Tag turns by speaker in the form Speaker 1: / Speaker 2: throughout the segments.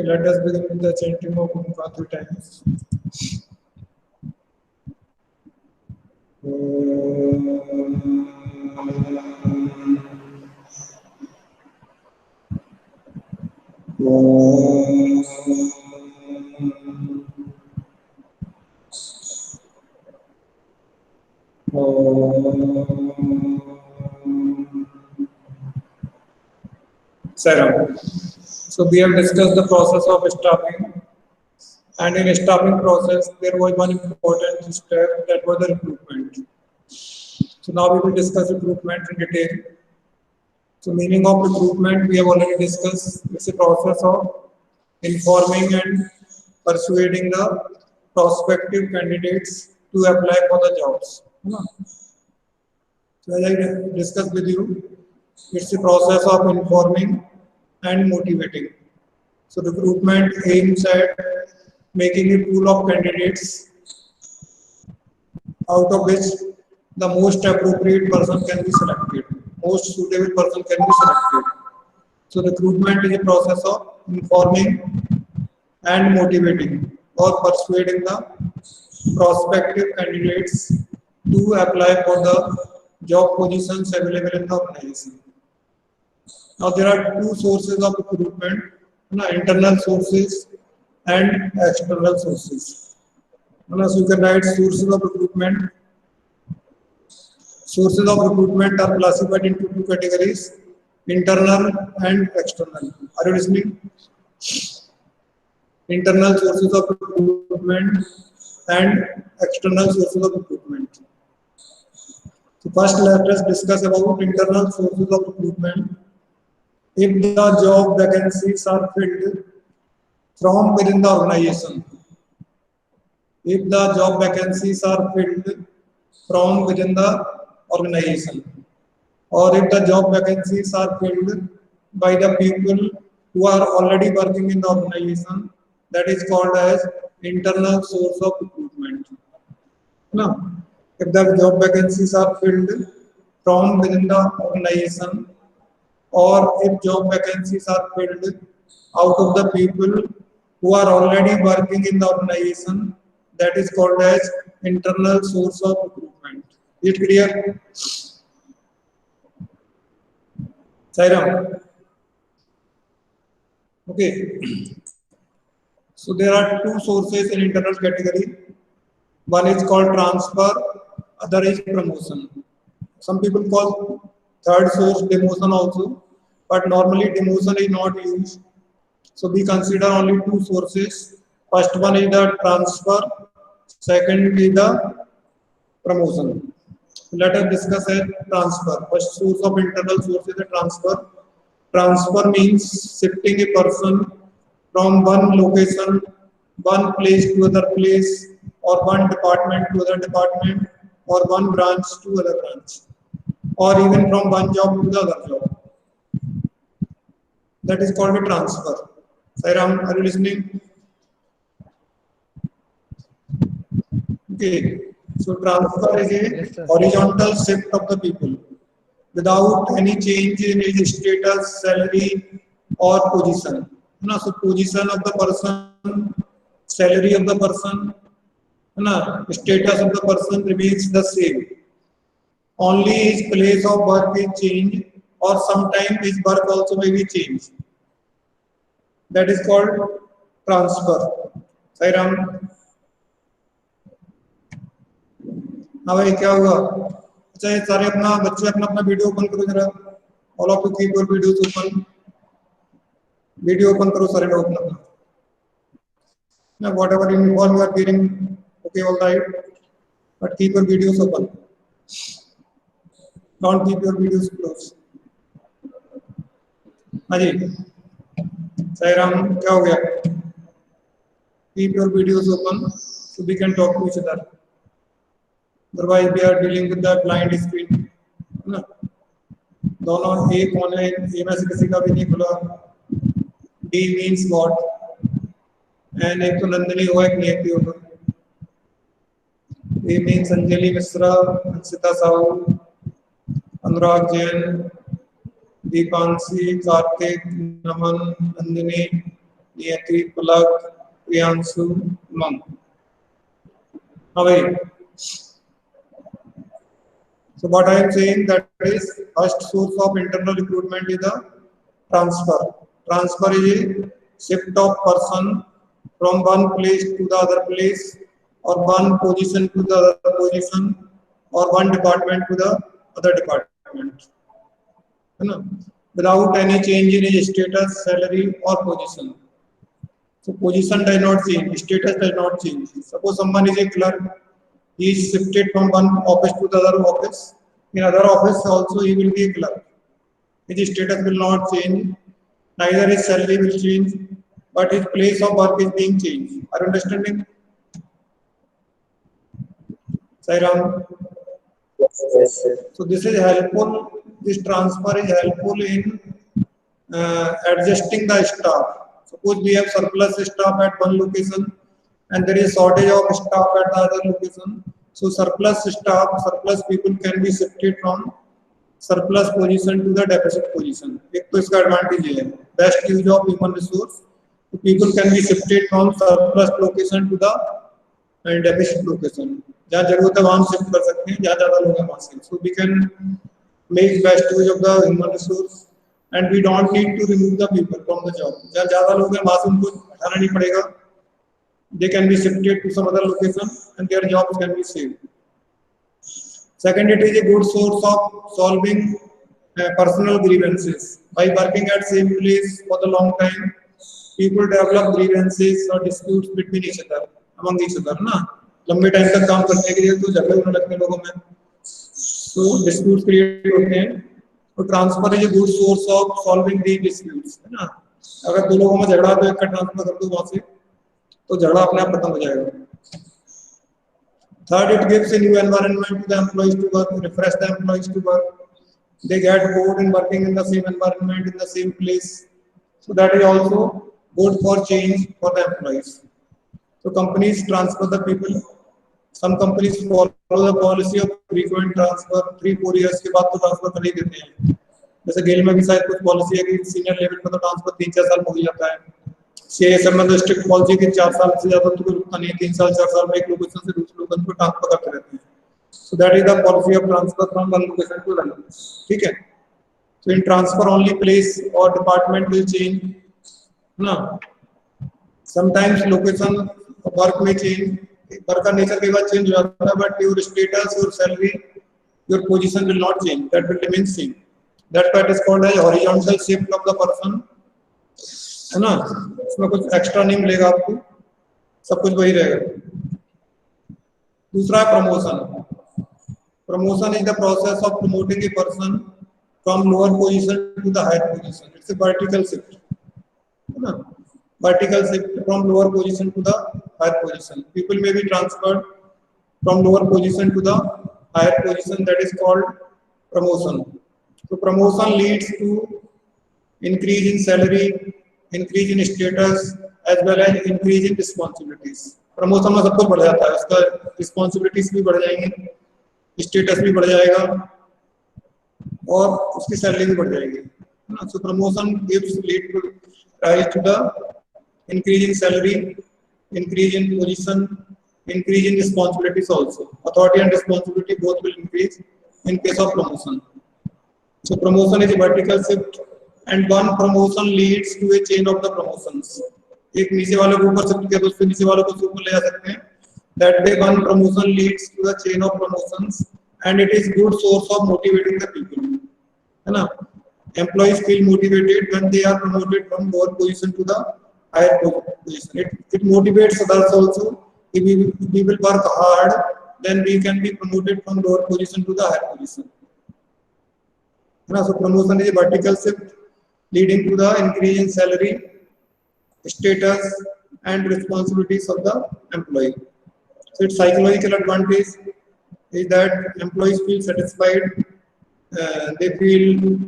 Speaker 1: let us begin with the chanting of Omkar 3 times. Saram. So we have discussed the process of staffing, and in staffing process there was one important step, that was the recruitment. So now we will discuss recruitment in detail. So meaning of recruitment we have already discussed. It's a process of informing and persuading the prospective candidates to apply for the jobs. So as I discussed with you, it's a process of informing and motivating. So recruitment aims at making a pool of candidates out of which the most appropriate person can be selected, most suitable person can be selected. So recruitment is a process of informing and motivating or persuading the prospective candidates to apply for the job positions available in the organization. Now there are two sources of recruitment, internal sources and external sources. So you can write sources of recruitment. Sources of recruitment are classified into two categories, internal and external. Are you listening? Internal sources of recruitment and external sources of recruitment. So first let us discuss about internal sources of recruitment. If the job vacancies are filled from within the organization, if the job vacancies are filled from within the organization, or if the job vacancies are filled by the people who are already working in the organization, that is called as internal source of recruitment. Now, if the job vacancies are filled from within the organization, or if job vacancies are filled out of the people who are already working in the organization, that is called as internal source of recruitment. Is it clear? Sairam? Okay. So there are two sources in internal category. One is called transfer, other is promotion. Some people call third source demotion also, but normally demotion is not used. So we consider only two sources. First one is the transfer, second is the promotion. Let us discuss a transfer. First source of internal source is the transfer. Transfer means shifting a person from one location, one place to other place, or one department to other department, or one branch to other branch, or even from one job to the other job. That is called a transfer. Sairam, are you listening? Okay. So transfer is a horizontal shift of the people without any change in his status, salary, or position. So position of the person, salary of the person, status of the person remains the same. Only his place of work is changed, or sometimes his work also may be changed. That is called transfer. Sairam. हाँ भाई क्या हुआ? अच्छा ये सारे अपना बच्चे अपना वीडियो ओपन करो जरा. All of you keep your videos open. Video open करो सारे लोग अपना. Now whatever inform you are hearing, okay, all right, but keep your videos open. Don't keep your videos closed. हाँ जी. Sairam क्या हो गया? Keep your videos open so we can talk to each other. Otherwise we are dealing with the blind screen. ना? दोनों A कौन है? A में से किसी का भी नहीं खुला. D means what? And एक तो नंदिनी हुआ, एक नियति होगा. A means Anjali Mishra, Anshita Sahu, Anurag Jain, Deepanshi, Kartik, Naman, Nandini, Niyati, Palak, Priyanshu, Umang. Away. So what I am saying, that is first source of internal recruitment is the transfer. Transfer is a shift of person from one place to the other place, or one position to the other position, or one department to the other department. Without any change in his status, salary, or position. So position does not change, status does not change. Suppose someone is a clerk, he is shifted from one office to the other office. In other office also he will be a clerk. His status will not change, neither his salary will change, but his place of work is being changed. Are you understanding? Sairam?
Speaker 2: Yes.
Speaker 1: So this is helpful, this transfer is helpful in adjusting the staff. Suppose we have surplus staff at one location and there is shortage of staff at the other location. So surplus staff, surplus people can be shifted from surplus position to the deficit position. एक तो इसका advantage है, best use of human resource. So people can be shifted from surplus location to the deficit location. जहाँ जरूरत है वहाँ हम shift कर सकते हैं, जहाँ ज़्यादा लोग हैं वहाँ से. So we can make best use of the human resource and we don't need to remove the people from the job. जहाँ ज़्यादा लोग हैं वहाँ से उनको हटाना नहीं पड़ेगा. They can be shifted to some other location and their jobs can be saved. Second, it is a good source of solving personal grievances. By working at same place for the long time, people develop grievances or disputes between each other, among each other. ना लंबे time तक काम करने के लिए तो झगड़े होने लगते हैं लोगों में, तो disputes create होते हैं. तो transfer is a good source of solving the disputes, है ना. अगर दो लोगों में झगड़ा तो एक का ट्रांसफर कर दो वहां से, तो झगड़ा अपने आप खत्म हो जाएगा. Third, it gives a new environment to the employees to work, refresh the employees to work. They get bored in working in the same environment, in the same place. So that is also good for change for the employees. So companies transfer the people. Some companies follow the policy of frequent transfer. 3-4 years के बाद तो transfer कर ही देते हैं. जैसे गेल में भी शायद कुछ पॉलिसी है कि सीनियर लेवल पर तो ट्रांसफर 3-4 साल में हो जाता है. सीएसएम में तो स्ट्रिक्ट पॉलिसी कि 4 साल से ज्यादा तो कोई रुकता नहीं है. 3 साल 4 साल में एक लोकेशन से दूसरे लोकेशन को ट्रांसफर करते रहते हैं. So that is the policy of transfer from one location to another. ठीक है. So in transfer only place और डिपार्टमेंट विल चेंज, ना. समटाइम्स लोकेशन वर्क में चेंज, वर्क का नेचर कई बार चेंज हो जाता है, but your status, your salary, your position will not change, that will remain same. That what is called as horizontal shift of the person, है ना. इसमें कुछ एक्स्ट्रा नहीं मिलेगा आपको, सब कुछ वही रहेगा. दूसरा है promotion. Promotion is the process of promoting a person from lower position to the higher position. It's a vertical shift, है ना. Vertical shift from lower position to the higher position. People may be transferred from lower position to the higher position. That is called promotion. So promotion leads to increase in salary, increase in status, as well as increase in responsibilities. Promotion में सब कुछ बढ़ जाता है, उसका responsibilities भी बढ़ जाएंगी, status भी बढ़ जाएगा और उसकी salary भी बढ़ जाएगी. So promotion gives lead to rise to the increase in salary, increase in position, increase in responsibilities also. Authority and responsibility both will increase in case of promotion. So promotion is a vertical shift, and one promotion leads to a chain of the promotions. एक नीचे वाले को ऊपर shift किया तो उससे नीचे वालों को ऊपर ले जा सकते हैं. That way one promotion leads to the chain of promotions, and it is good source of motivating the people, है ना. Employees feel motivated when they are promoted from lower position to the higher position. It motivates others also. If we will work hard, then we can be promoted from lower position to the higher position. So promotion is a vertical shift leading to the increase in salary, status, and responsibilities of the employee. So its psychological advantage is that employees feel satisfied. They feel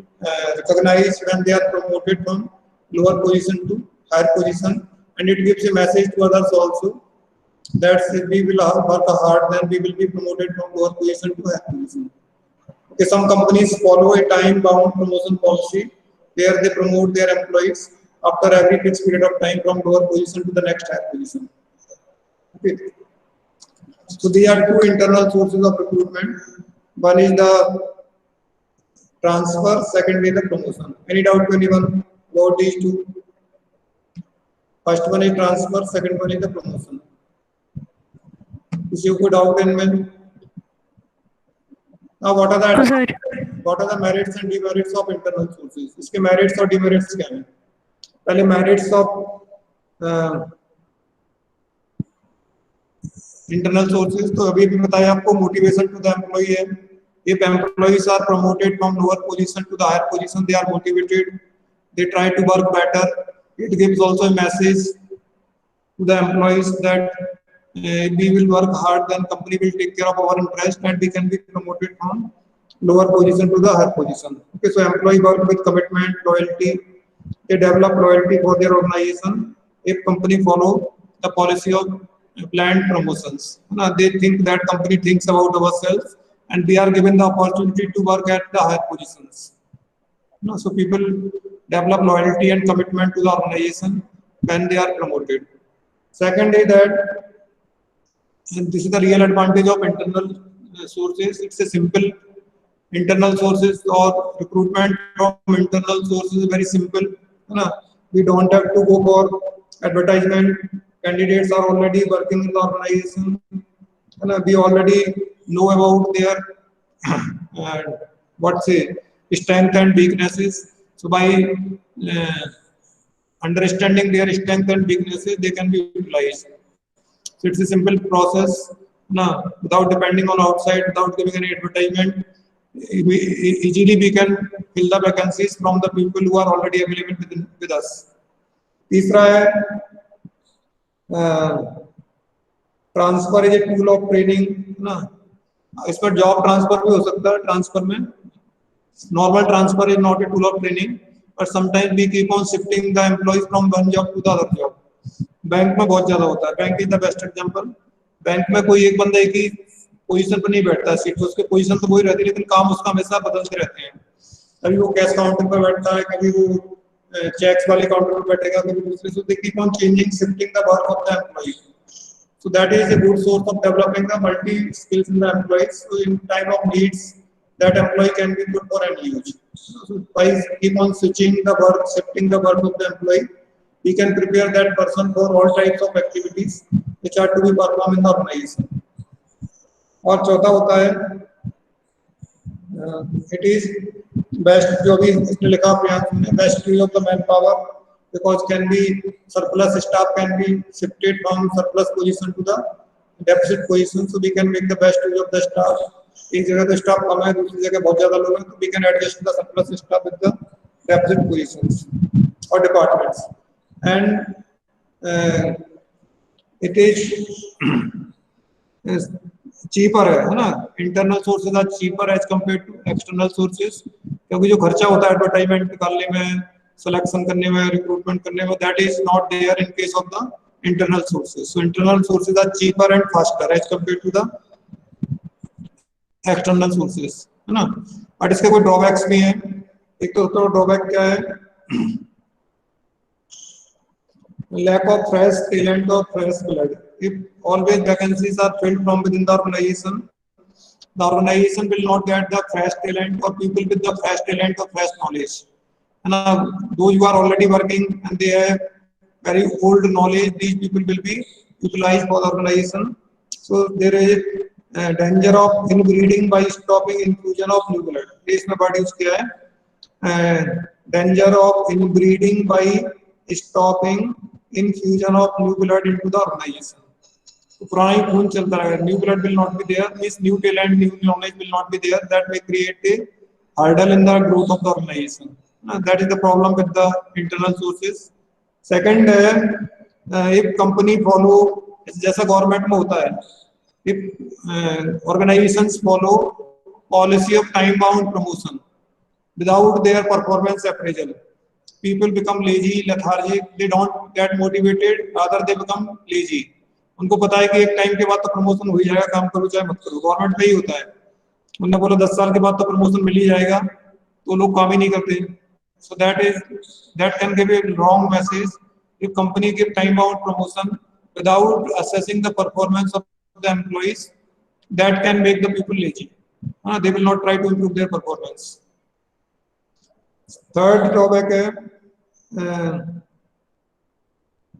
Speaker 1: recognized when they are promoted from lower position to higher position, and it gives a message to others also that if we will work hard, then we will be promoted from lower position to higher position. Okay, some companies follow a time-bound promotion policy where they promote their employees after every fixed period of time from lower position to the next higher position. Okay. So these are two internal sources of recruitment. One is the transfer, second is the promotion. Any doubt to anyone about these two? First one is transfer, second one is the promotion. किसी को doubt इनमें? Now what are the merits and demerits of internal sources? इसके merits और demerits क्या हैं? पहले merits of internal sources तो अभी भी बताया आपको motivation to the employee है. If employees are promoted from lower position to the higher position, they are motivated. They try to work better. It gives also a message to the employees that we will work hard, then company will take care of our interest and we can be promoted from lower position to the higher position. Okay, so employee work with commitment, loyalty. They develop loyalty for their organization. If company follow the policy of planned promotions, they think that company thinks about ourselves and we are given the opportunity to work at the higher positions. So people develop loyalty and commitment to the organization when they are promoted. Second is that, and this is the real advantage of internal sources. It's a simple internal sources or recruitment from internal sources is very simple. We don't have to go for advertisement. Candidates are already working in the organization. We already know about their strength and weaknesses. So by understanding their strength and weaknesses, they can be utilized. So it's a simple process. Without depending on outside, without giving any advertisement, easily we can fill the vacancies from the people who are already available with us. तीसरा है transfer is a tool of training ना. इसमें job transfer भी हो सकता है. Transfer में normal transfer is not a tool of training, but sometimes we keep on shifting the employees from one job to the other job. Bank में बहुत ज्यादा होता है. Bank is the best example. Bank में कोई एक बंदा एक ही पोजीशन पर नहीं बैठता है. सीट उसके पोजीशन तो वही रहती है, लेकिन काम उसका हमेशा बदलते रहते हैं. कभी वो कैश काउंटर पर बैठता है, कभी वो checks वाले काउंटर पर बैठेगा, कभी दूसरे. So they keep on changing, shifting the work of the employee. So that is a good source of developing the multi skills in the employees. So in time of needs, that employee can be put for any use. So by keep on switching the work, shifting the work of the employee, we can prepare that person for all types of activities which are to be performed in the organization. और चौथा होता है it is best, जो भी इसने लिखा प्रियांशु ने, best use of the manpower, because can be surplus staff can be shifted from surplus position to the deficit position, so we can make the best use of the staff. एक जगह तो staff कम है, दूसरी जगह बहुत ज्यादा लोग हैं, तो we can adjust the surplus staff with the deficit positions or departments. And it is cheaper है ना. Internal sources are cheaper as compare to external sources, क्योंकि जो खर्चा होता है एडवर्टाइजमेंट निकालने में, सिलेक्शन करने में, रिक्रूटमेंट करने में, that is not there in case of the internal sources. So internal sources are cheaper and faster as compare to the external sources, है ना. बट इसके कोई ड्रॉबैक्स भी हैं. एक तो ड्रॉबैक क्या है, lack of fresh talent or fresh blood. If always vacancies are filled from within the organization will not get the fresh talent or people with the fresh talent or fresh knowledge. And those who are already working and they have very old knowledge, these people will be utilized for the organization. So there is a danger of inbreeding by stopping infusion of new blood. इसमें word use किया है, danger of inbreeding by stopping infusion of new blood into the organization. तो पुराना खून चलता रहेगा. New blood will not be there, means new talent, new knowledge will not be there. That may create a hurdle in the growth of the organization. That is the problem with the internal sources. Second है, if company follow, जैसा government में होता है, if organizations follow policy of time bound promotion without their performance appraisal, people become lazy, lethargic, they don't get motivated, rather they become lazy. उनको पता है कि एक टाइम के बाद तो प्रमोशन हो ही जाएगा, काम करो चाहे मत करो. गवर्नमेंट में ही होता है. उन्होंने बोला 10 साल के बाद तो प्रमोशन मिल ही जाएगा, तो लोग काम ही नहीं करते. So that can give a wrong message. If company give time bound promotion without assessing the performance of the employees, that can make the people lazy. They will not try to improve their performance. Third drawback है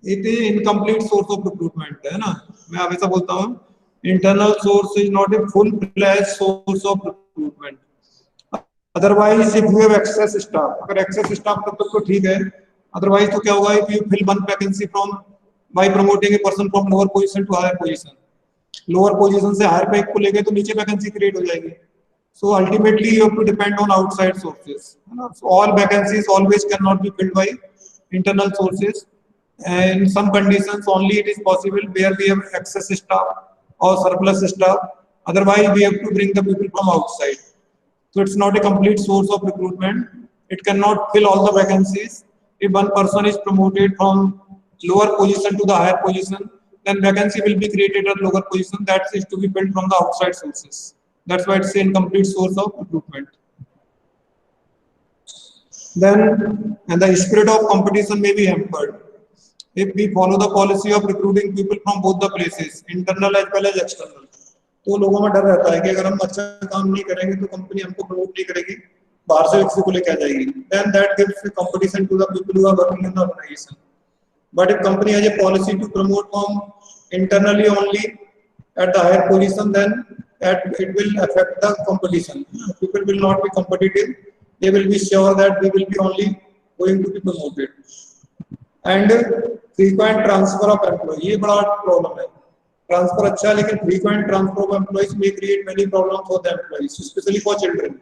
Speaker 1: it is incomplete source of recruitment है ना. मैं हमेशा बोलता हूँ internal source is not a full-fledged source of recruitment. Otherwise, if you have excess staff, अगर excess staff तब तक तो ठीक है. Otherwise तो क्या होगा? If you fill one vacancy from by promoting a person from lower position to higher position, lower position से higher पे को लेके तो नीचे vacancy create हो जाएगी. So ultimately you have to depend on outside sources. So all vacancies always cannot be filled by internal sources. And in some conditions only it is possible where we have excess staff or surplus staff. Otherwise we have to bring the people from outside. So it's not a complete source of recruitment. It cannot fill all the vacancies. If one person is promoted from lower position to the higher position, then vacancy will be created at lower position that is to be filled from the outside sources. That's why it's an incomplete source of recruitment. Then, and the spirit of competition may be hampered if we follow the policy of recruiting people from both the places, internal as well as external. तो लोगों में डर रहता है कि अगर हम अच्छा काम नहीं करेंगे तो कंपनी हमको प्रमोट नहीं करेगी, बाहर से किसी को लेके आ जाएगी. Then that gives the competition to the people who are working in the organization. But if company has a policy to promote from internally only at the higher position, then it will affect the competition. People will not be competitive. They will be sure that we will be only going to be promoted. And frequent transfer of employees, ये बड़ा problem है. Transfer अच्छा है लेकिन frequent transfer of employees may create many problems for the employees, especially for children.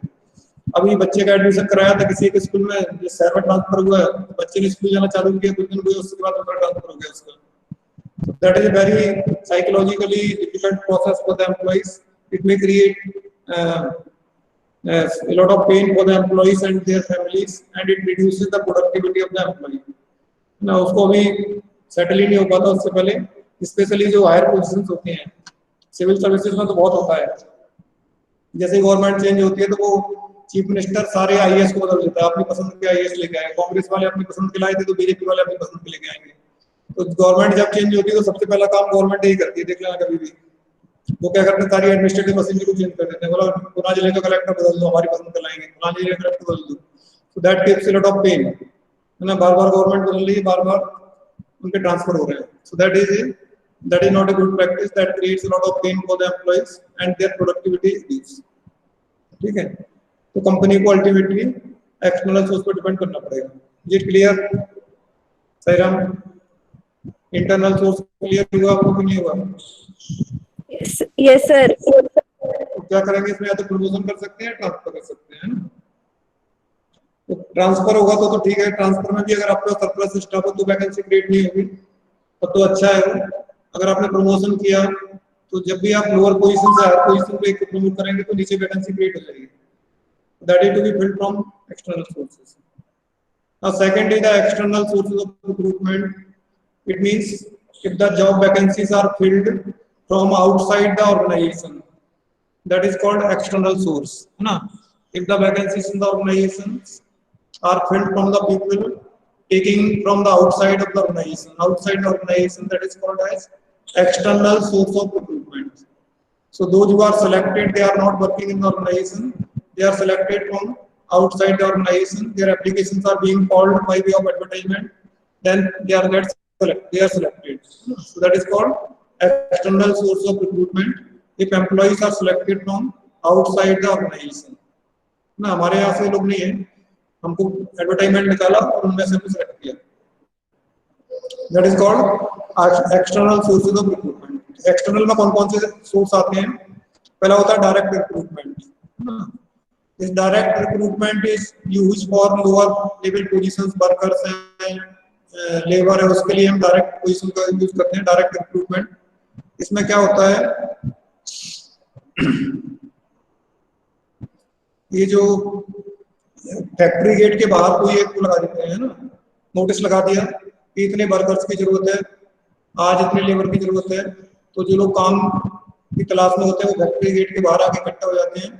Speaker 1: अभी बच्चे का admission कराया था किसी के स्कूल में, जिस शहर में ट्रांसफर हुआ है, बच्चे ने स्कूल जाना चालू किया, कुछ दिन हुए उसके बाद दूसरा ट्रांसफर हो गया उसका. That is a very psychologically difficult process for the employees. It may create a lot of pain for the employees and their families, and it reduces the productivity of the employee. ना उसको अभी settle ही नहीं हो पाता उससे पहले, specially जो higher positions होती हैं सिविल सर्विसेज में तो बहुत होता है. जैसे गवर्नमेंट चेंज होती है तो वो चीफ मिनिस्टर सारे आईएएस को बदल देता है, अपनी पसंद के आईएएस लेके आए. कांग्रेस वाले अपनी पसंद के लाए थे तो बीजेपी वाले अपनी पसंद के लेके आएंगे. तो गवर्नमेंट जब चेंज होती है तो सबसे पहला काम गवर्नमेंट यही करती है, देख लेना कभी भी. वो क्या करते हैं, सारी एडमिनिस्ट्रेटिव मशीनरी को चेंज कर देते हैं. बोला पुणे जिले का कलेक्टर बदल दो, हमारी पसंद का लाएंगे, पुणे जिले का कलेक्टर बदल दो. So that gives a lot of pain, है ना. बार-बार गवर्नमेंट बदल रही है, बार-बार उनके ट्रांसफर हो रहे हैं. सो that is not a good practice. That creates a lot of pain for the employees and their productivity is reduced. ठीक है. तो कंपनी को अल्टीमेटली एक्सटर्नल सोर्स पर डिपेंड करना पड़ेगा. ये clear Sahiram? Internal source clear हुआ आपको कि नहीं हुआ?
Speaker 3: Yes sir.
Speaker 1: तो क्या करेंगे इसमें, या तो प्रमोशन कर सकते हैं, ट्रांसफर कर सकते हैं. तो ट्रांसफर होगा तो ठीक है. ट्रांसफर में भी अगर आपके पास सरप्लस स्टाफ हो तो वैकेंसी क्रिएट नहीं होगी, तब तो अच्छा है. अगर आपने प्रमोशन किया तो जब भी आप लोअर पोजीशन से हायर पोजीशन पे प्रमोट करेंगे तो नीचे वैकेंसी क्रिएट हो जाएगी. That is to be filled from external sources. Now second is the external sources of recruitment. It means if the job vacancies are filled from outside the organization, that is called external source, है ना. If the vacancies in the organizations are filled from the people taking from the outside of the organization, that is called as external source of recruitment. So those who are selected, they are not working in the organization, they are selected from outside the organization. Their applications are being called by way of advertisement, then they are selected. So that is called external source of recruitment. If employees are selected from outside the organization, ना हमारे यहाँ से लोग नहीं है, हमको advertisement निकाला और उनमें से सेलेक्ट किया. That is called external sources of recruitment. External में कौन कौन से सोर्स आते हैं? पहला होता है direct recruitment. This direct recruitment is used for lower level positions, workers and labour है, उसके लिए हम डायरेक्ट पोजीशन का यूज करते हैं, डायरेक्ट रिक्रूटमेंट. इसमें क्या होता है, ये जो फैक्ट्री गेट के बाहर कोई एक लगा देते हैं ना, नोटिस लगा दिया कि इतने वर्कर्स की जरूरत है, आज इतने लेबर की जरूरत है. तो जो लोग काम की तलाश में होते हैं वो फैक्ट्री गेट के बाहर आके इकट्ठा हो जाते हैं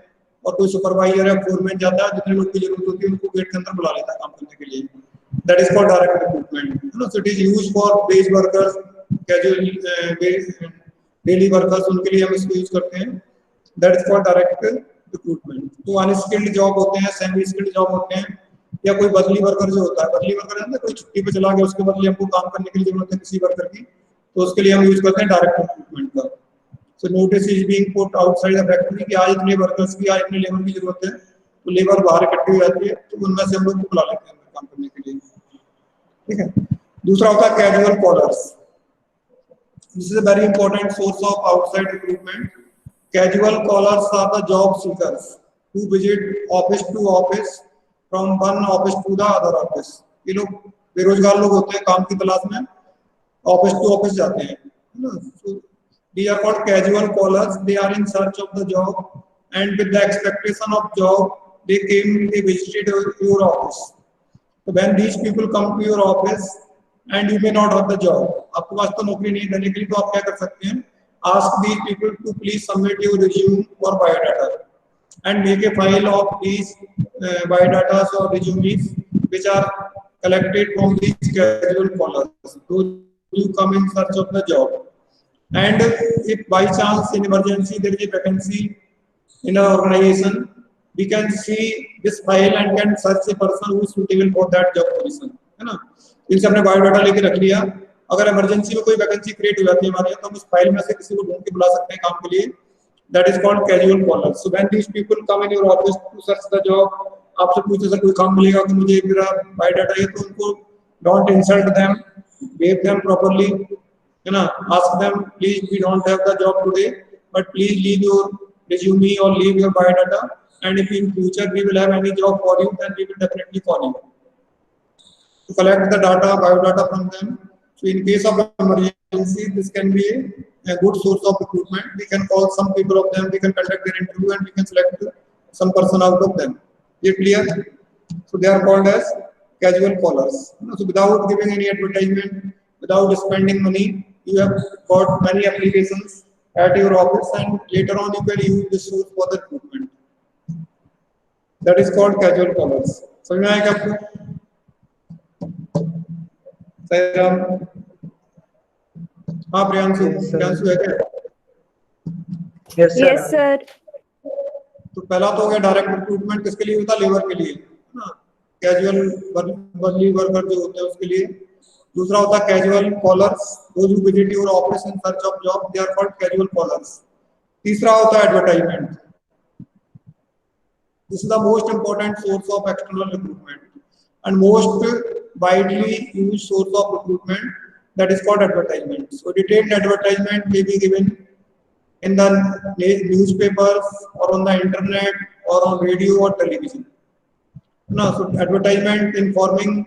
Speaker 1: और कोई सुपरवाइजर या फोरमैन जाता है, जितने लोग की जरूरत होती है उनको गेट के अंदर बुला लेता है काम करने के लिए। That is called direct recruitment. So it is used for wage workers, casual daily workers, उनके लिए हम इसको यूज करते हैं। That is called direct recruitment. तो अनस्किल्ड जॉब होते हैं, सेमी स्किल्ड जॉब होते हैं, या कोई बदली वर्कर जो होता है, बदली वर्कर है ना, कोई छुट्टी पे चला गया, उसके बदले हमको काम करने के लिए जरूरत है किसी वर्कर की, तो उसके लिए हम यूज करते हैं डायरेक्ट रिक्रूटमेंट का। So notice is being put outside the factory कि आज इतने वर्कर्स की, आज इतने लेबर की जरूरत है, तो लेबर बाहर इकट्ठी हो जाती है, तो उनमें से हम लोग बुला लेते हैं काम करने के लिए। ठीक है। दूसरा होता है casual callers. This is a very important source of outside recruitment. Casual callers are the job seekers who visit office to office from one office to the other office. ये लोग बेरोजगार लोग होते हैं, काम की तलाश में ऑफिस टू ऑफिस जाते हैं, है ना। So they are called casual callers. They are in search of the job and with the expectation of job they visited your office. So when these people come to your office and you may not have the job, आपके पास तो नौकरी नहीं देने के लिए, तो आप क्या कर सकते हैं? Ask these people to please submit your resume or biodata and make a file of these biodatas or resumes which are collected from these casual callers. Those who come in search of the job. And if by chance in emergency there is a vacancy in our organization, we can see this file and can search a person who is suitable for that job position, है ना। इनसे हमने biodata लेके रख लिया, अगर emergency में कोई वैकेंसी क्रिएट हो जाती है हमारे यहाँ, तो हम उस फाइल में से किसी को ढूंढ के बुला सकते हैं काम के लिए। That is called casual caller. So when these people come in your office to search the job, आपसे पूछे सर कोई काम मिलेगा कि मुझे मेरा बायोडाटा है, तो उनको don't insult them, behave them properly, है ना। Ask them please we don't have the job today but please leave your resume or leave your biodata, and if in future we will have any job for you then we will definitely call you to collect the data, biodata from them. So in case of emergency, this can be a good source of recruitment. We can call some people of them, we can conduct their interview and we can select some person out of them. Is it clear? So they are called as casual callers. So without giving any advertisement, without spending money, you have got many applications at your office and later on you can use this source for the recruitment. That is called casual callers. समझ में आएगा आपको? हाँ प्रियांशु, प्रियांशु है क्या?
Speaker 3: Yes sir.
Speaker 1: तो पहला तो हो गया डायरेक्ट रिक्रूटमेंट, किसके लिए होता है? लेबर के लिए, है ना। कैजुअल बदली वर्कर जो होते हैं उसके लिए। दूसरा होता है casual callers, those who visit your office in search of job, they are called casual callers. तीसरा होता है advertisement. This is the most important source of external recruitment and most widely used source of recruitment, that is called advertisement. So detailed advertisement may be given in the newspapers or on the internet or on radio or television. No, so advertisement informing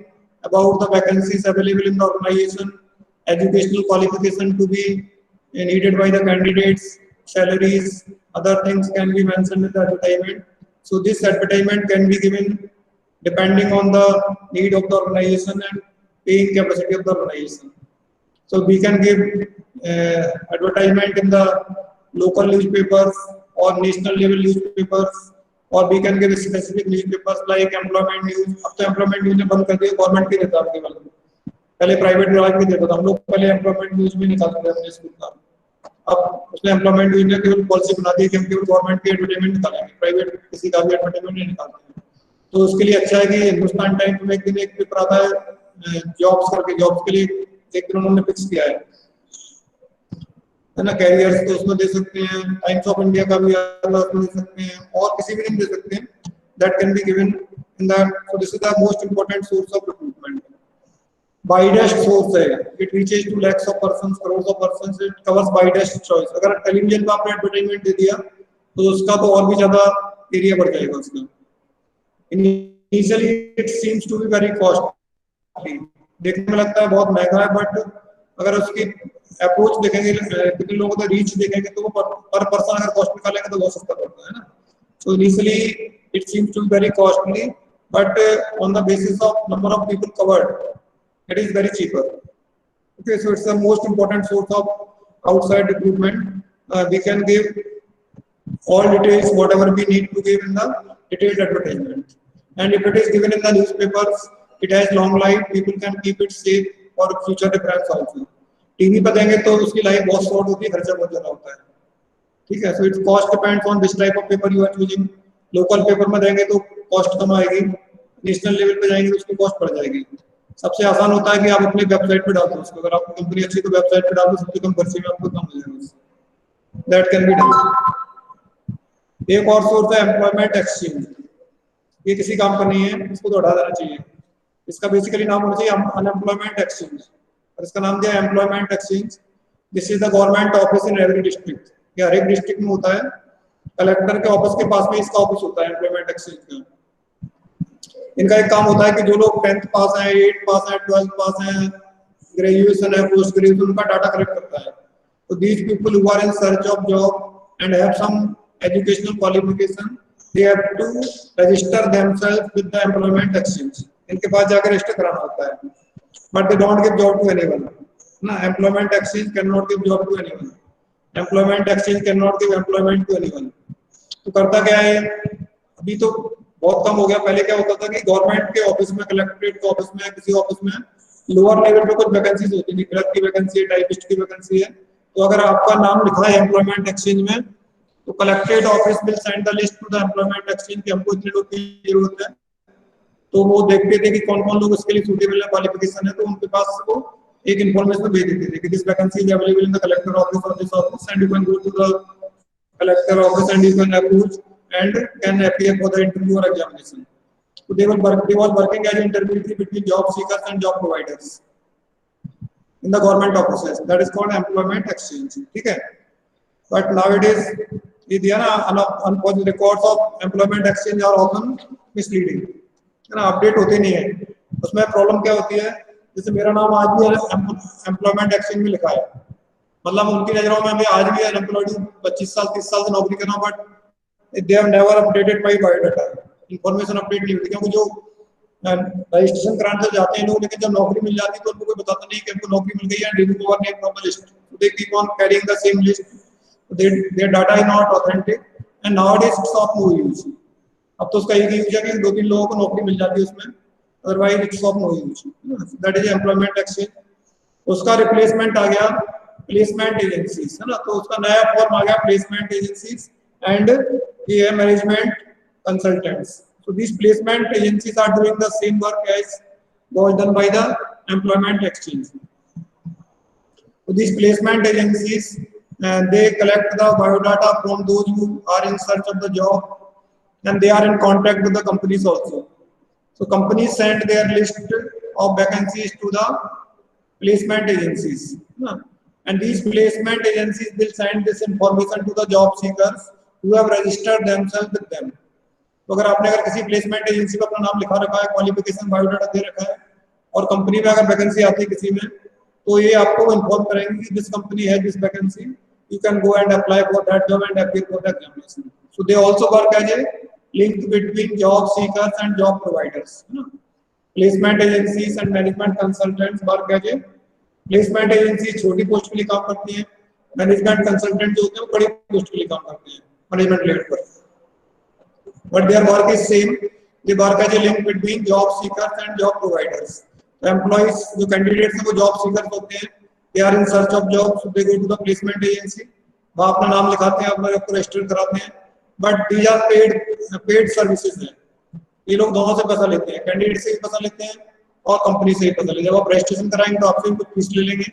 Speaker 1: about the vacancies available in the organization, educational qualification to be needed by the candidates, salaries, other things can be mentioned in the advertisement. So this advertisement can be given depending on the need of the organization and paying capacity of the organization. So we can give advertisement in the local newspapers or national level newspapers, or we can give specific newspapers like employment news. अब तो employment news ने बंद कर दिया, government की देता है केवल, पहले प्राइवेट विभाग भी देता था। हम लोग पहले employment news भी निकालते थे अपने स्कूल का, अब उसने employment news ने केवल पॉलिसी बना दी कि हम केवल गवर्नमेंट की एडवर्टाइजमेंट निकालेंगे, प्राइवेट किसी का भी एडवर्टाइजमेंट नहीं निकालते। तो उसके लिए अच्छा है कि हिंदुस्तान टाइम्स में एक दिन एक पेपर आता है जॉब्स करके, जॉब्स के लिए एक दिन उन्होंने फिक्स किया है ना, कैरियर्स, तो उसमें दे सकते हैं। टाइम्स ऑफ इंडिया का भी दे सकते हैं और किसी भी दिन दे सकते हैं। That can be given in that. So this is the most important source of recruitment. Widest source है, it reaches to lakhs of persons, crore of persons, it covers widest choice. अगर टेलीविजन पे आपने एडवर्टाइजमेंट दे दिया तो उसका तो और भी ज्यादा एरिया बढ़ जाएगा उसका। Initially it seems to be very costly, देखने में लगता है बहुत महंगा है, बट अगर उसकी अप्रोच देखेंगे, कितने लोगों का रीच देखेंगे, तो वो पर पर्सन अगर कॉस्ट निकालेंगे तो बहुत सस्ता पड़ता है ना। So initially it seems to be very costly, but on the basis of number of people covered, it is very cheaper. Okay, so it's the most important source of outside recruitment. We can give all details whatever we need to give in the detailed advertisement. And if it is given in the newspapers, it has long life, people can keep it safe for future reference also. TV पर देंगे तो उसकी life बहुत short होती है, खर्चा बहुत ज्यादा होता है, ठीक है. So it's cost depends on which type of paper you are choosing. Local paper में देंगे तो कॉस्ट कम आएगी, नेशनल लेवल पे जाएंगे तो उसकी कॉस्ट बढ़ जाएगी. सबसे आसान होता है कि आप अपनी वेबसाइट पे डाल दो उसको. अगर आपकी कंपनी अच्छी तो वेबसाइट पे डाल दो, सबसे कम खर्चे में आपको काम हो जाएगा. That can be done. एक और सोर्स है एम्प्लॉयमेंट एक्सचेंज. ये किसी काम का नहीं है, इसको तो हटा देना चाहिए. इसका बेसिकली नाम होना चाहिए अनएम्प्लॉयमेंट एक्सचेंज, और इसका नाम दिया employment exchange. This is the government office in every district. ये हर एक डिस्ट्रिक्ट में होता है. कलेक्टर के ऑफिस के पास में इसका ऑफिस होता है एम्प्लॉयमेंट एक्सचेंज का. इनका एक काम होता है कि जो लोग 10th पास हैं, 8th पास हैं, 12th पास हैं, ग्रेजुएशन है, पोस्ट ग्रेजुएशन, उनका डाटा कलेक्ट करता है. तो these people who are in search of job and have some educational qualification, they have to register themselves with the employment exchange. इनके पास जाकर रजिस्टर कराना होता है. But they don't give job to anyone. ना, employment exchange cannot give job to anyone. Employment exchange cannot give employment to anyone. तो करता क्या है, अभी तो बहुत कम हो गया. पहले क्या होता था कि गवर्नमेंट के ऑफिस में, कलेक्ट्रेट के ऑफिस में, किसी ऑफिस में लोअर लेवल पे कुछ वैकेंसीज होती थी. क्लर्क की वैकेंसी है, टाइपिस्ट की वैकेंसी है. तो अगर आपका नाम लिखा है एम्प्लॉयमेंट एक्सचेंज में, तो collected office will send the list to the employment exchange कि हमको इतने लोग की जरूरत है. तो वो देखते थे कि कौन कौन लोग उसके लिए सूटेबल है, क्वालिफिकेशन है. तो उनके पास वो एक इन्फॉर्मेशन भेज देते थे कि this vacancy is available in the collector office और this office, and you can go to the collector office and you can approach and can appear for the interview और examination. So they was working as intermediary between job seekers and job providers in the government offices. That is called employment exchange. ठीक है. But nowadays, ये दिया ना, unfortunate records of employment exchange are often misleading. है ना, update होते नहीं है. उसमें प्रॉब्लम क्या होती है, जैसे मेरा नाम आज भी एम्प्लॉयमेंट एक्सचेंज में लिखा है, मतलब उनकी नजरों में मैं आज भी अनएम्प्लॉयड हूँ, 25 साल 30 साल से नौकरी कर रहा हूँ, but they have never updated my biodata. Information update नहीं होती, क्योंकि जो रजिस्ट्रेशन कराने तो जाते हैं लोग, लेकिन जब नौकरी मिल जाती है तो उनको कोई बताता नहीं कि हमको नौकरी मिल गई है, remove our name from the list. They keep on carrying the same list. Their data is not authentic and nowadays it's of no use. अब तो उसका एक ही यूज है कि 2-3 लोगों को नौकरी मिल जाती है उसमें, otherwise it's of no use. That is employment exchange. उसका रिप्लेसमेंट आ गया प्लेसमेंट एजेंसीज, है ना. तो उसका नया फॉर्म आ गया प्लेसमेंट एजेंसीज एंड ये है management consultants. So these placement agencies are doing the same work as was done by the employment exchange. So these placement agencies, they collect the biodata from those who are in search of the job, and they are in contact with the companies also. So companies send their list of vacancies to the placement agencies, and these placement agencies will send this information to the job seekers who have registered themselves with them. तो अगर आपने किसी placement agency पर अपना नाम लिखा रखा है, क्वालिफिकेशन बायोडाटा दे रखा है, और कंपनी में अगर वैकेंसी आती है किसी में, तो ये आपको इन्फॉर्म करेंगे कि दिस कंपनी है this vacancy, you can go and apply for that job and appear for the examination. So they also work as a link between job seekers and job providers. Placement agencies and management consultants work as a, placement agency छोटी post के लिए काम करती है, management consultant जो होते हैं वो बड़ी पोस्ट के लिए काम करते हैं मैनेजमेंट लेवल पर. But their work is same. They work as a link between job seekers and job providers. The employees, जो candidates हैं वो job seekers होते हैं. They are in search of jobs. So they go to the placement agency. वहाँ अपना नाम लिखाते हैं, अपना register कराते हैं. But these are paid services हैं. ये लोग दोनों से पैसा लेते हैं, कैंडिडेट से भी पैसा लेते हैं और कंपनी से भी पैसा लेते हैं. जब आप रजिस्ट्रेशन कराएंगे तो आपसे कुछ फीस ले लेंगे,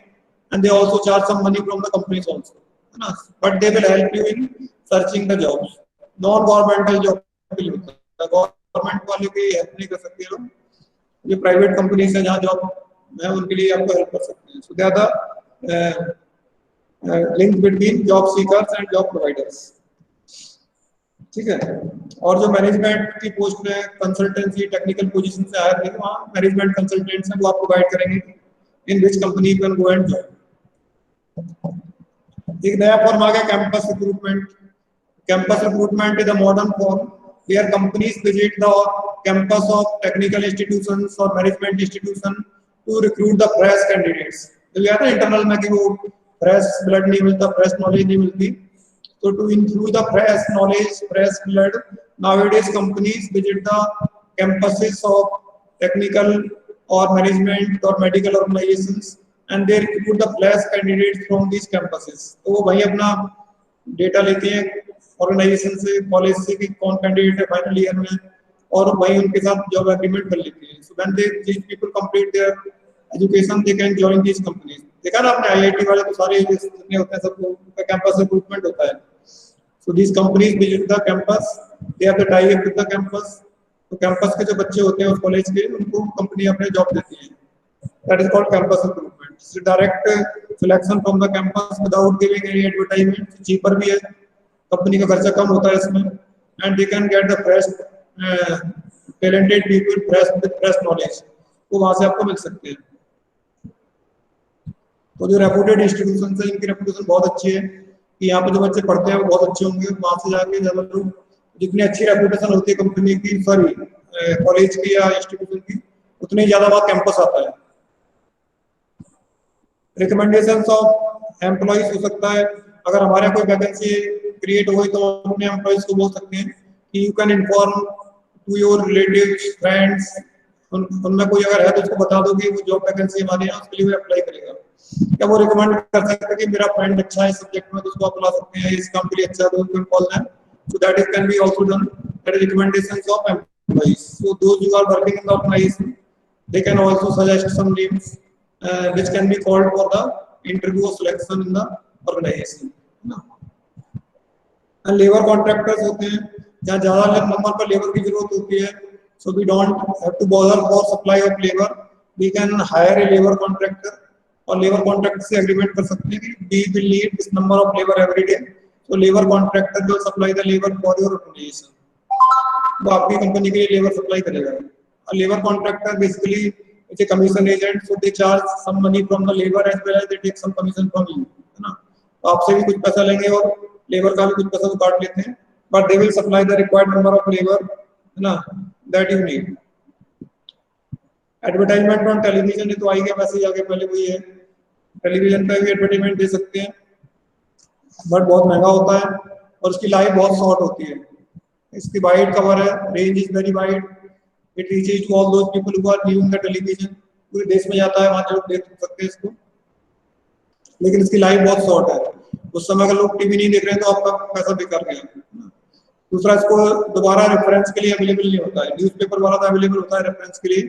Speaker 1: and they also charge some money from the companies also, है ना. But they will help you in searching the jobs. Non-governmental job government वाले की हेल्प नहीं कर सकते लोग. ये प्राइवेट कंपनी से जहाँ जॉब है उनके लिए आपको हेल्प कर सकते हैं. So they are the link between job seekers and job providers. ठीक है. और जो मैनेजमेंट की पोस्ट में कंसल्टेंसी टेक्निकल पोजीशन से आए थे, वहाँ मैनेजमेंट कंसल्टेंट्स हैं, वो आपको गाइड करेंगे in which company you can go and join. एक नया फॉर्म आ गया campus recruitment. Campus recruitment is a modern form where companies visit the campus of technical institutions or management institution to recruit the fresh candidates. तो ये आता है internal में कि वो fresh blood नहीं मिलता, fresh knowledge नहीं मिलती, So to infuse the fresh knowledge, fresh blood, nowadays companies visit the campuses of technical or management or medical organizations and they recruit the fresh candidates from these campuses. तो वो वही अपना data लेते हैं organisation से, college से कि कौन कैंडिडेट है फाइनल ईयर में और वही उनके साथ जॉब एग्रीमेंट कर लेते हैं. So when these people complete their education, they can join these companies. देखा ना आपने IIT वाले तो सारे जितने होते हैं सबको कैंपस रिक्रूटमेंट होता है. So these companies visit the campus, they have the tie up with the campus. तो कैंपस के जो बच्चे होते हैं उस कॉलेज के उनको कंपनी अपने जॉब देती है. That is called campus recruitment. It's direct selection from the campus without giving any advertisement. cheaper भी है, कंपनी का खर्चा कम होता है इसमें and they can get the fresh talented people with fresh knowledge. वो वहाँ से आपको मिल सकते हैं. तो जो रेपुटेड इंस्टीट्यूशन है इनकी रेपुटेशन बहुत अच्छी है कि यहाँ पे जो बच्चे पढ़ते हैं वो बहुत अच्छे होंगे. वहाँ से जाके ज्यादा लोग जितनी अच्छी रेपुटेशन होती है कंपनी की, सॉरी कॉलेज की या इंस्टीट्यूशन की, उतनी ज्यादा वहाँ कैंपस आता है. रिकमेंडेशंस ऑफ एम्प्लॉइज हो सकता है अगर हमारे कोई वैकेंसी क्रिएट हो गई तो अपने एम्प्लॉइज को बोल सकते हैं कि you can inform to your relatives friends, उनमें कोई अगर है तो उसको बता दो कि वो जॉब वैकेंसी हमारे यहाँ उसके लिए वो अप्लाई करेगा. क्या वो रिकमेंड कर सकता है कि मेरा फ्रेंड अच्छा है सब्जेक्ट में तो उसको आप बुला सकते हैं, इस काम के लिए अच्छा है तो you can call them. So that is can be also done. That is recommendations of employees. So those who are working in the organisation they can also suggest some names which can be called for the interview or selection in the organization. And labor contractors होते हैं जहाँ ज़्यादा number पर labour की जरूरत होती है. So we don't have to bother for supply of labor. We can hire a labor contractor और labor contractor से agreement कर सकते हैं कि we will need this number of labor every day. So labor contractor will supply the labor for your organization. वो आपकी company के लिए लेबर सप्लाई करेगा. A labor contractor basically it's a commission agent, so they charge some money from the labor as well as they take some commission from you, है ना. तो आपसे भी कुछ पैसा लेंगे और लेबर का भी कुछ पैसा वो काट लेते हैं, but they will supply the required number of labor, है ना, that you need. Advertisement on television तो आई गया मैसेज आगे, पहले वही है. टेलीविजन पे भी एडवर्टाइजमेंट दे सकते हैं बट बहुत महंगा होता है और उसकी लाइफ बहुत शॉर्ट होती है. इसकी वाइड कवर है, range is very wide. It reaches to all those people who are viewing the television. पूरे देश में जाता है, वहाँ लोग देख सकते हैं इसको, लेकिन इसकी लाइफ बहुत शॉर्ट है. उस समय अगर लोग टीवी नहीं देख रहे हैं तो आपका पैसा बेकार गया. दूसरा, इसको दोबारा रेफरेंस के लिए अवेलेबल नहीं होता है. न्यूज़पेपर वाला तो अवेलेबल होता है रेफरेंस के लिए,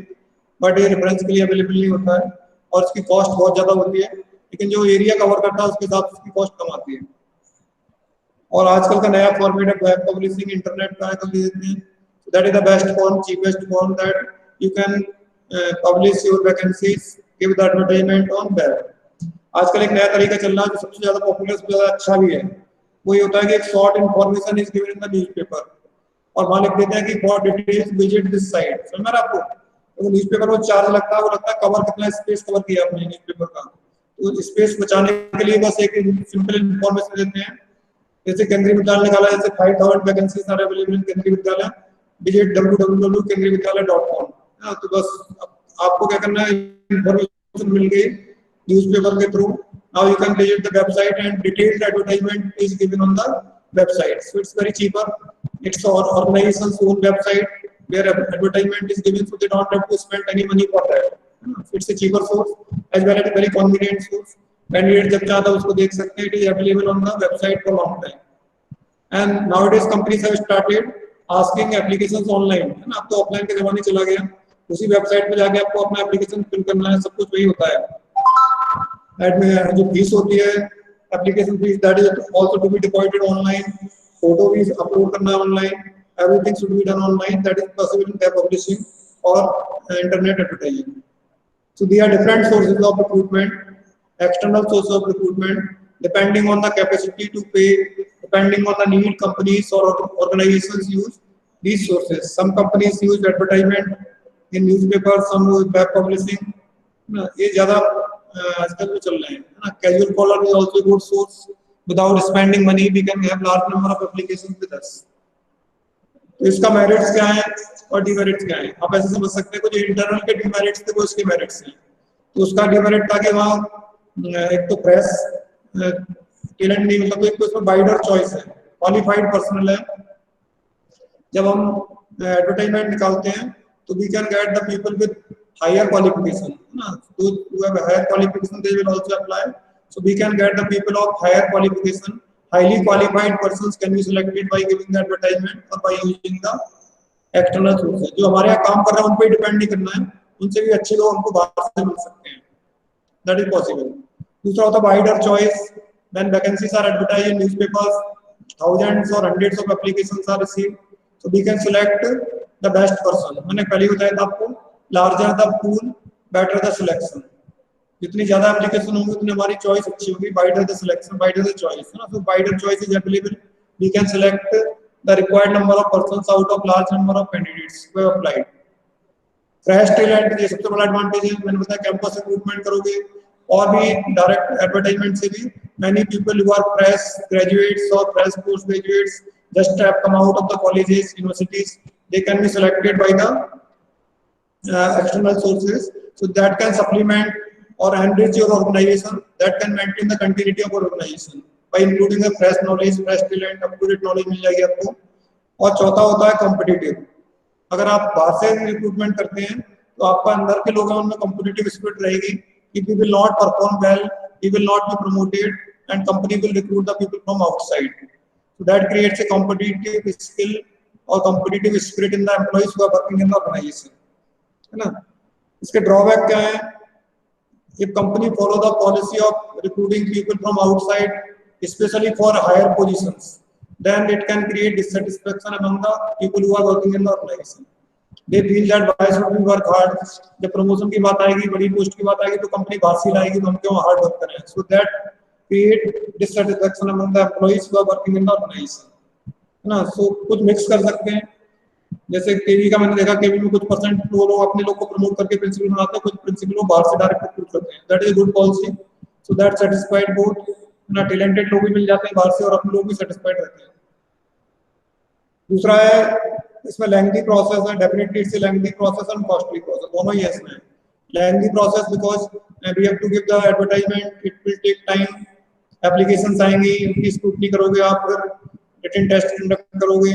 Speaker 1: बट ये रेफरेंस के लिए अवेलेबल नहीं होता है और इसकी कॉस्ट बहुत ज्यादा होती है. लेकिन जो एरिया कवर करता है उसके हिसाब से इसकी कॉस्ट कम आती है. और आजकल का नया फॉर्मेट है वेब पब्लिशिंग, इंटरनेट का कर देते हैं. That is the best form, cheapest form that you can publish your vacancies, give the advertisement on web. आजकल एक नया तरीका चल रहा है जो सबसे ज्यादा पॉपुलर, सबसे ज्यादा अच्छा भी है. वो ये होता है कि एक short information is given in the newspaper और वहाँ लिख देते हैं कि for details visit this site. समझ में आपको? तो न्यूज़पेपर वो चार्ज लगता है, वो लगता है कवर कितना स्पेस कवर किया आपने न्यूज़पेपर का. तो स्पेस बचाने के लिए बस एक सिंपल इन्फॉर्मेशन देते हैं. जैसे केंद्रीय विद्यालय निकाला, जैसे 5000 वैकेंसीज आर अवेलेबल इन केंद्रीय विद्यालय, विजिट www.kendriyavidyalaya.com. तो बस आपको क्या करना है, इन्फॉर्मेशन मिल गई न्यूज़पेपर के through. Now you can visit the website and detailed advertisement is given on the website. So it's very cheaper. It's organisations own website where advertisement is given, so they don't have to spend any money for that. It's a cheaper source as well as very convenient source. Candidate जब चाहता है उसको देख सकते हैं. It is available on the website for long time. And nowadays companies have started asking applications online, है ना. अब तो ऑफलाइन के जमाने चला गया. उसी वेबसाइट पे जाके आपको अपना एप्लीकेशन फिल करना है, सब कुछ वही होता है. एडमिन जो फीस होती है, application fees, that is also to be deposited online. Photo भी अपलोड करना है online. Everything should be done online. That is possible in web publishing और internet advertising. So there are different sources of recruitment, external source of recruitment, depending on the capacity to pay, depending on the need companies or organizations use these sources. Some companies use advertisement in newspaper, some use web publishing. ये ज़्यादा आजकल में चल रहे हैं, है ना. Casual collar is also a good source. Without spending money, we can have large number of applications with us. तो इसका मेरिट्स क्या है और डिमेरिट्स क्या है, आप ऐसे समझ सकते हैं. कुछ इंटरनल के डिमेरिट्स थे, वो इसके मेरिट्स हैं. तो उसका डिमेरिट था कि वहाँ एक तो प्रेस टैलेंट नहीं मिलता, तो एक तो इसमें वाइडर चॉइस है, क्वालिफाइड पर्सनल है। जब हम एडवर्टाइजमेंट निकालते हैं तो we can get the people with higher qualification, ना, those who have higher qualification they will also apply, so we can get the people of higher qualification, highly qualified persons can be selected by giving the advertisement or by using the external sources। जो हमारे यहाँ काम कर रहे हैं उन पे depend नहीं करना है, उनसे भी अच्छे लोग हमको बाहर से मिल सकते हैं, दैट इज पॉसिबल। दूसरा होता है wider choice, when vacancies are advertised in newspapers, thousands or hundreds of applications are received, so we can select the best person। मैंने पहले ही बताया था आपको, larger the pool better the selection, जितनी ज्यादा एप्लीकेशन होंगे उतनी हमारी चॉइस अच्छी होगी, wider the selection wider the choice, है ना। so wider choice is available, we can select the required number of persons out of large number of candidates who have applied। Fresh talent, ये सबसे बड़ा advantage है, मैंने बताया campus recruitment करोगे और भी डायरेक्ट एडवर्टाइजमेंट से भी many people who are fresh graduates or fresh post graduates just have come out of the colleges, universities, they can be selected by the external sources, so that can supplement or enrich your organization, that can maintain the continuity of organization by including a fresh knowledge, fresh talent, up to date knowledge मिल जाएगी आपको। और चौथा होता है competitive, अगर आप बाहर से रिक्रूटमेंट करते हैं तो आपका अंदर के लोग हैं उनमें कॉम्पिटिटिव स्पिरिट रहेगी, if we will not perform well, we will not be promoted and company will recruit the people from outside, so that creates a competitive skill or competitive spirit in the employees who are working in the organization, है ना। इसके drawback क्या है, if company follow the policy of recruiting people from outside especially for higher positions, then it can create dissatisfaction among the people who are working in the organization, they feel that why should we work hard, जब promotion की बात आएगी, बड़ी post की बात आएगी तो company बाहर से लाएगी, तो हम क्यों हार्ड वर्क करें, so that create dissatisfaction among the employees who are working in the organization, है ना। so कुछ मिक्स कर सकते हैं, जैसे केवी का मैंने देखा, केवी में कुछ परसेंट वो लोग अपने लोग को प्रमोट करके प्रिंसिपल बनाते हैं, कुछ प्रिंसिपल को बाहर से डायरेक्ट रिक्रूट करते हैं, that is good policy, so that satisfied both, ना टैलेंटेड लोग भी मिल जाते हैं बाहर से और अपने लोग भी सेटिस्फाइड रहते हैं। दूसरा है इसमें लेंथी प्रोसेस है, definitely it's a lengthy process and costly process, दोनों ही है इसमें। Lengthy process because we have to give the advertisement, it will take time, applications आएंगी, उनकी स्क्रूटनी करोगे आप, फिर रिटन टेस्ट कंडक्ट करोगे,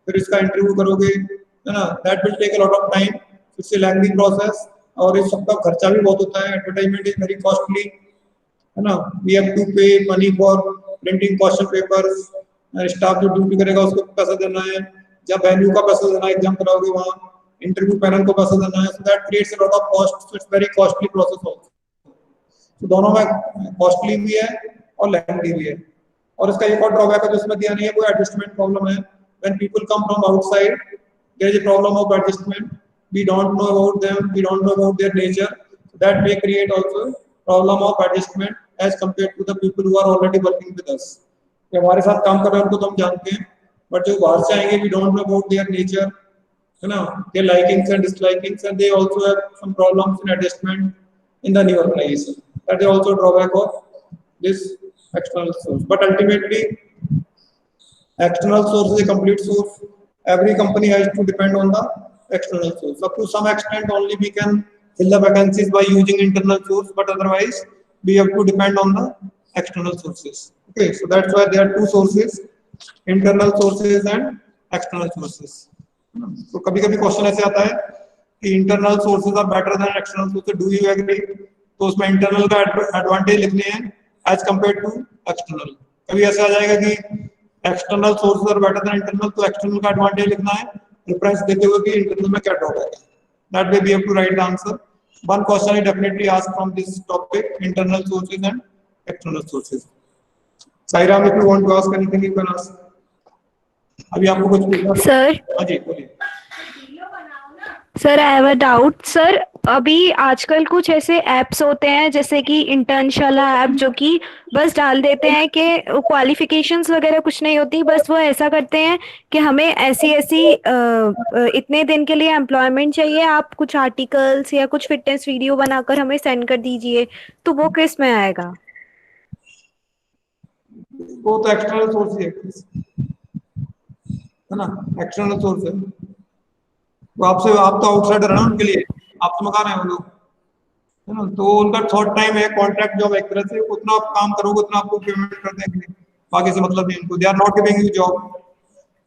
Speaker 1: फिर इसका इंटरव्यू करोगे, है ना, that will take a lot of time, it's a lengthy process, और इस सबका खर्चा भी बहुत होता है, एडवर्टाइजमेंट इज वेरी कॉस्टली, है ना। वी हैव टू पे money for printing question papers, staff जो ड्यूटी करेगा उसको पैसा देना है, जब वेन्यू का पैसा देना है, एग्जाम कराओगे वहाँ, इंटरव्यू पैनल को पैसा देना है, so that creates a lot of cost, so it's very costly process also, तो दोनों में कॉस्टली भी है और लेंथी भी है। और इसका एक और ड्रॉबैक है जो इसमें दिया नहीं है, वो एडजस्टमेंट प्रॉब्लम है, when people come from outside there is a problem of adjustment, we don't know about them, we don't know about their nature, that may create also problem of adjustment as compared to the people who are already working with us, हमारे साथ काम कर रहे हैं उनको तो हम जानते हैं, बट जो बाहर से आएंगे we don't know about their nature, है ना, their likings and dislikings, and they also have some problems in adjustment in the new organization, that is also a drawback of this external source, but ultimately external source is a complete source, every company has to depend on the external source, up to some extent only we can fill the vacancies by using internal source, but otherwise we have to depend on the external sources, okay, so that's why there are two sources, internal sources and external sources। तो कभी-कभी question ऐसे आता है कि internal sources are better than external sources, do you agree, तो उसमें internal का advantage लिखने हैं एज कंपेयर्ड टू एक्सटर्नल। कभी ऐसा आ जाएगा कि external sources are better than internal, तो एक्सटर्नल का एडवांटेज लिखना है रेफरेंस देते हुए कि इंटरनल में क्या ड्रॉबैक है, that way we have to write the answer, one question is definitely asked from this topic, internal sources and external sources. Saira, if you want to ask anything you can ask, अभी आपको कुछ पूछना है?
Speaker 3: Sir,
Speaker 1: हां जी बोलिए।
Speaker 3: Sir I have a doubt sir, अभी आजकल कुछ ऐसे एप्स होते हैं जैसे कि इंटर्नशाला ऐप, जो कि बस डाल देते हैं कि क्वालिफिकेशंस वगैरह कुछ नहीं होती, बस वो ऐसा करते हैं कि हमें ऐसी ऐसी इतने दिन के लिए एम्प्लॉयमेंट चाहिए, आप कुछ आर्टिकल्स या कुछ फिटनेस वीडियो बनाकर हमें सेंड कर दीजिए, तो वो किस में आएगा?
Speaker 1: वो तो एक्सटर्नल सोर्स है ना, एक्सटर्नल सोर्स है, तो आपसे, आप तो आउटसाइडर है ना उनके लिए, आप तो मंगा रहे हैं वो लोग, है ना। तो उनका शॉर्ट टाइम है, कॉन्ट्रैक्ट जॉब एक तरह से, उतना आप काम करोगे उतना आपको पेमेंट कर देंगे, बाकी से मतलब नहीं उनको, they are not giving you job,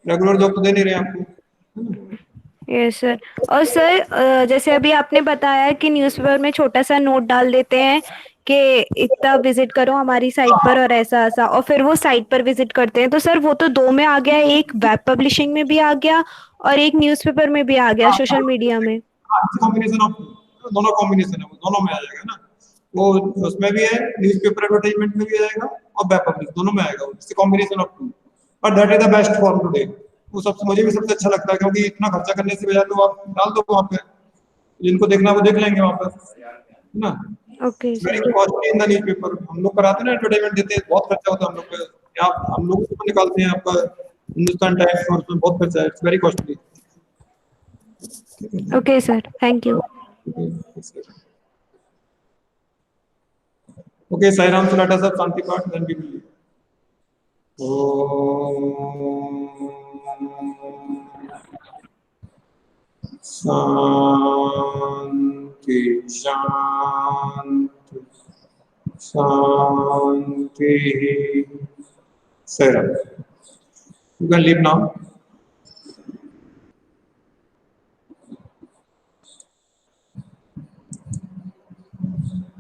Speaker 1: regular job तो दे नहीं रहे आपको, है ना।
Speaker 3: Yes sir. और सर जैसे अभी आपने बताया कि न्यूज़पेपर में छोटा सा नोट डाल देते हैं कि इतना विजिट करो हमारी साइट पर और ऐसा ऐसा, और फिर वो साइट पर विजिट करते हैं, तो सर वो तो दो में आ गया, एक वेब पब्लिशिंग में भी आ गया और एक न्यूज़पेपर में भी आ गया, सोशल मीडिया में।
Speaker 1: कॉम्बिनेशन ऑफ, दोनों कॉम्बिनेशन है, वो दोनों में आ जाएगा ना, वो उसमें भी है, न्यूज़पेपर एडवर्टाइजमेंट में भी आएगा और वेब पब्लिश दोनों में आएगा, it's combination of two, but that is the best for today. वो सबसे, मुझे भी सबसे अच्छा लगता है, क्योंकि इतना खर्चा करने से बजाय तो आप डाल दो वहाँ पे, जिनको देखना है वो देख लेंगे वहाँ पर, है ना।
Speaker 3: Okay
Speaker 1: very
Speaker 3: sir.
Speaker 1: Costly in the newspaper, हम लोग कराते हैं ना एडवर्टाइजमेंट देते हैं, बहुत खर्चा होता है हम लोग पे, यहाँ हम लोग उसको निकालते हैं आपका हिंदुस्तान टाइम्स, और उसमें बहुत खर्चा है, it's very costly.
Speaker 3: Okay sir, thank you.
Speaker 1: Okay, Sai Ram, so let us have Shanti Path, then we will leave. Shanti, Shanti, Shanti. Sai Ram. You can leave now.